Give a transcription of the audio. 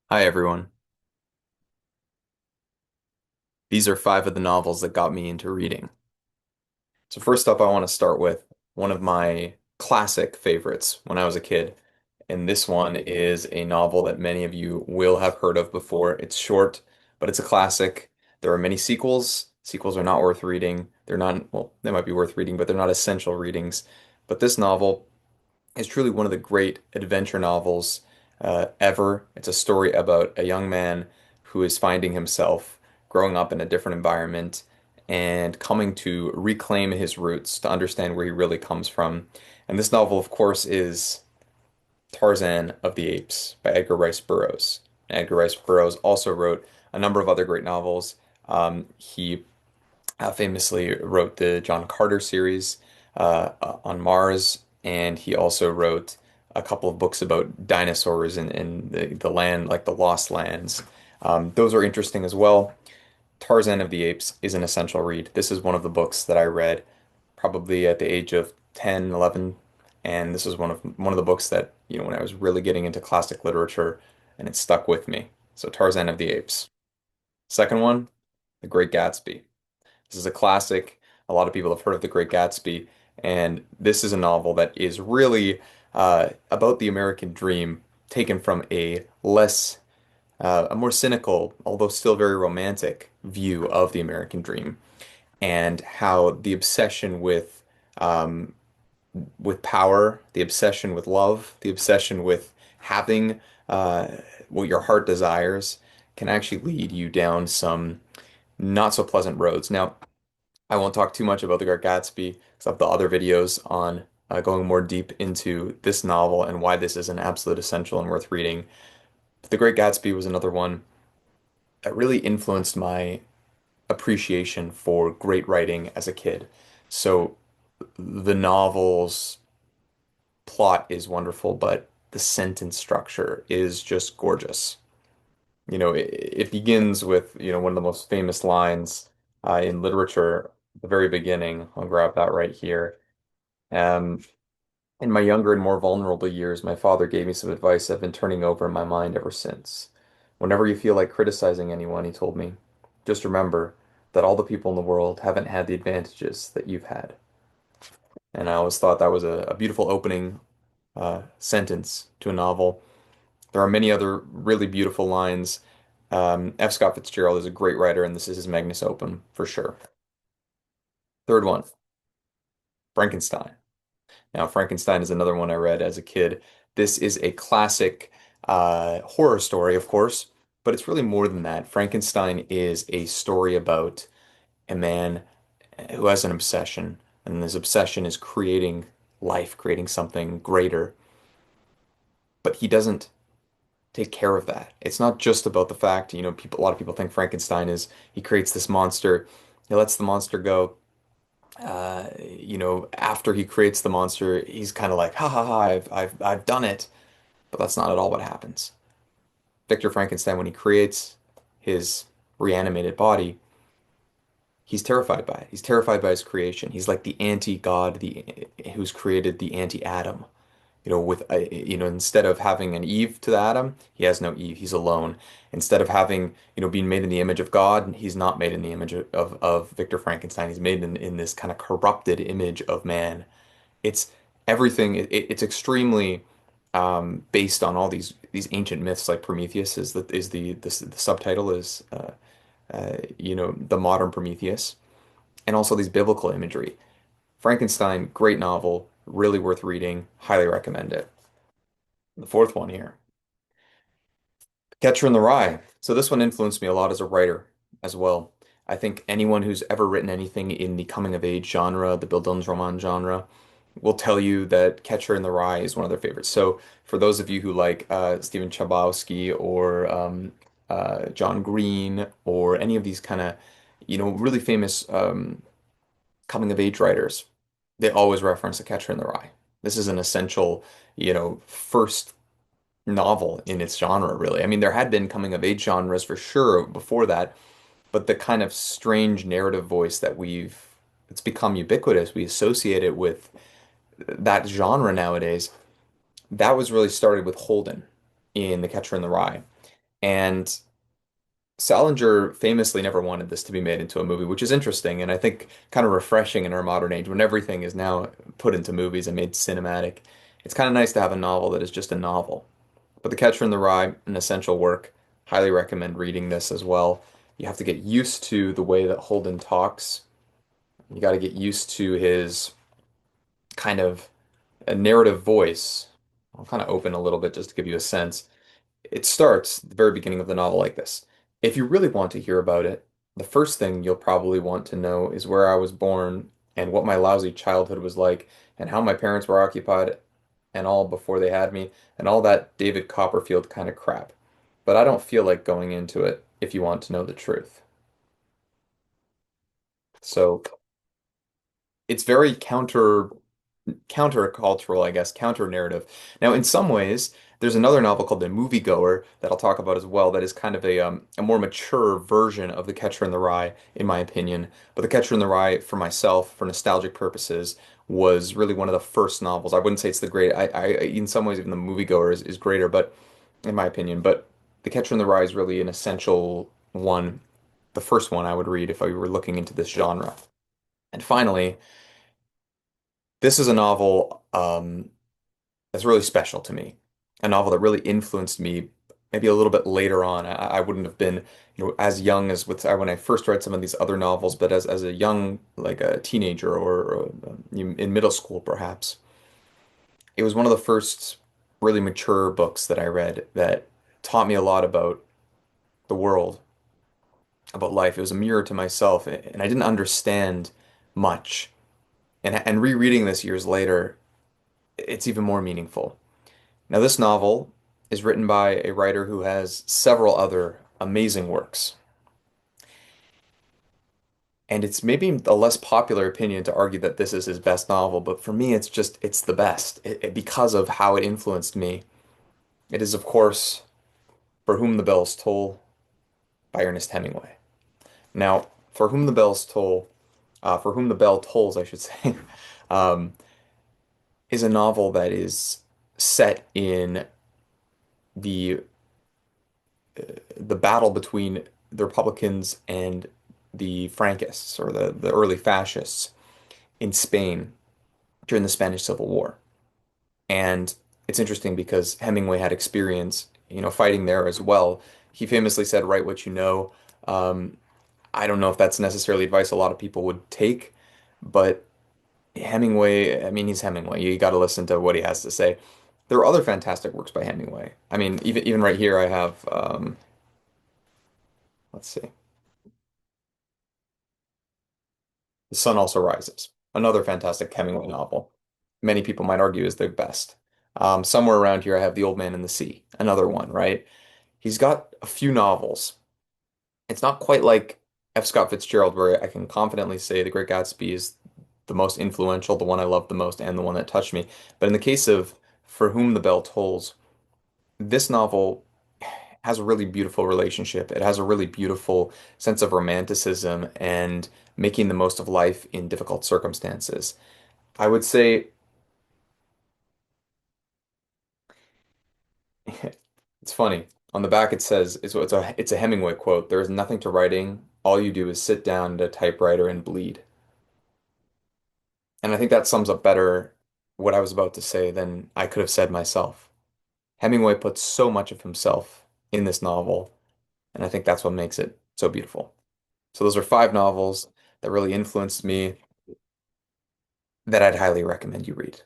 Hi, everyone. These are five of the novels that got me into reading. So, first up, I want to start with one of my classic favorites when I was a kid. And this one is a novel that many of you will have heard of before. It's short, but it's a classic. There are many sequels. Sequels are not worth reading. They're not, well, they might be worth reading, but they're not essential readings. But this novel is truly one of the great adventure novels ever. It's a story about a young man who is finding himself growing up in a different environment and coming to reclaim his roots, to understand where he really comes from. And this novel, of course, is Tarzan of the Apes by Edgar Rice Burroughs. Edgar Rice Burroughs also wrote a number of other great novels. He famously wrote the John Carter series on Mars, and he also wrote a couple of books about dinosaurs and the land, like the Lost Lands. Those are interesting as well. Tarzan of the Apes is an essential read. This is one of the books that I read probably at the age of 10, 11, and this is one of the books that, when I was really getting into classic literature, and it stuck with me. So Tarzan of the Apes. Second one, The Great Gatsby. This is a classic. A lot of people have heard of The Great Gatsby, and this is a novel that is really about the American dream taken from a more cynical, although still very romantic view of the American dream, and how the obsession with power, the obsession with love, the obsession with having uh, what your heart desires can actually lead you down some not so pleasant roads. Now, I won't talk too much about The Great Gatsby because I have the other videos on going more deep into this novel and why this is an absolute essential and worth reading. But The Great Gatsby was another one that really influenced my appreciation for great writing as a kid. So the novel's plot is wonderful, but the sentence structure is just gorgeous. It begins with, one of the most famous lines in literature, at the very beginning. I'll grab that right here. Um, in my younger and more vulnerable years, my father gave me some advice I've been turning over in my mind ever since. Whenever you feel like criticizing anyone, he told me, just remember that all the people in the world haven't had the advantages that you've had. And I always thought that was a beautiful opening sentence to a novel. There are many other really beautiful lines. F. Scott Fitzgerald is a great writer, and this is his magnus opum for sure. Third one, Frankenstein. Now, Frankenstein is another one I read as a kid. This is a classic horror story, of course, but it's really more than that. Frankenstein is a story about a man who has an obsession, and this obsession is creating life, creating something greater, but he doesn't take care of that. It's not just about the fact, a lot of people think Frankenstein is he creates this monster, he lets the monster go. After he creates the monster, he's kind of like, ha ha ha, I've done it. But that's not at all what happens. Victor Frankenstein, when he creates his reanimated body, he's terrified by it. He's terrified by his creation. He's like the anti-God, the who's created the anti-Adam. Instead of having an Eve to the Adam, he has no Eve. He's alone. Instead of having, being made in the image of God, he's not made in the image of Victor Frankenstein. He's made in this kind of corrupted image of man. It's everything. It's extremely based on all these ancient myths, like Prometheus the subtitle is the modern Prometheus, and also these biblical imagery. Frankenstein, great novel, really worth reading. Highly recommend it. The fourth one here, Catcher in the Rye. So this one influenced me a lot as a writer as well. I think anyone who's ever written anything in the coming of age genre, the Bildungsroman genre, will tell you that Catcher in the Rye is one of their favorites. So for those of you who like Stephen Chbosky or John Green or any of these kind of, really famous coming of age writers, they always reference The Catcher in the Rye. This is an essential, first novel in its genre, really. I mean, there had been coming of age genres for sure before that, but the kind of strange narrative voice it's become ubiquitous. We associate it with that genre nowadays. That was really started with Holden in The Catcher in the Rye. And Salinger famously never wanted this to be made into a movie, which is interesting and I think kind of refreshing in our modern age when everything is now put into movies and made cinematic. It's kind of nice to have a novel that is just a novel. But The Catcher in the Rye, an essential work. Highly recommend reading this as well. You have to get used to the way that Holden talks. You got to get used to his kind of a narrative voice. I'll kind of open a little bit just to give you a sense. It starts at the very beginning of the novel like this. If you really want to hear about it, the first thing you'll probably want to know is where I was born and what my lousy childhood was like and how my parents were occupied and all before they had me and all that David Copperfield kind of crap. But I don't feel like going into it if you want to know the truth. So it's very countercultural, I guess, counter narrative. Now, in some ways, there's another novel called The Moviegoer that I'll talk about as well. That is kind of a more mature version of The Catcher in the Rye, in my opinion. But The Catcher in the Rye, for myself, for nostalgic purposes, was really one of the first novels. I wouldn't say it's the great. In some ways, even The Moviegoer is greater, but in my opinion, but The Catcher in the Rye is really an essential one, the first one I would read if I were looking into this genre. And finally, this is a novel. That's really special to me. A novel that really influenced me maybe a little bit later on. I wouldn't have been, as young as when I first read some of these other novels, but as a young, like a teenager or in middle school perhaps. It was one of the first really mature books that I read that taught me a lot about the world, about life. It was a mirror to myself, and I didn't understand much. And rereading this years later, it's even more meaningful. Now, this novel is written by a writer who has several other amazing works. And it's maybe a less popular opinion to argue that this is his best novel, but for me, it's the best because of how it influenced me. It is, of course, For Whom the Bells Toll by Ernest Hemingway. Now, For Whom the Bell Tolls, I should say, um, is a novel that is set in the the battle between the Republicans and the Frankists or the early fascists in Spain during the Spanish Civil War. And it's interesting because Hemingway had experience, fighting there as well. He famously said, "Write what you know." Um, I don't know if that's necessarily advice a lot of people would take, but Hemingway, I mean, he's Hemingway. You got to listen to what he has to say. There are other fantastic works by Hemingway. I mean, even right here, I have, let's see. The Sun Also Rises, another fantastic Hemingway novel. Many people might argue is the best. Somewhere around here, I have The Old Man and the Sea, another one, right? He's got a few novels. It's not quite like F. Scott Fitzgerald, where I can confidently say The Great Gatsby is the most influential, the one I love the most, and the one that touched me. But in the case of For Whom the Bell Tolls, this novel has a really beautiful relationship. It has a really beautiful sense of romanticism and making the most of life in difficult circumstances. I would say it's funny. On the back it says it's a Hemingway quote. There is nothing to writing. All you do is sit down at a typewriter and bleed. And I think that sums up better what I was about to say than I could have said myself. Hemingway puts so much of himself in this novel, and I think that's what makes it so beautiful. So those are five novels that really influenced me that I'd highly recommend you read.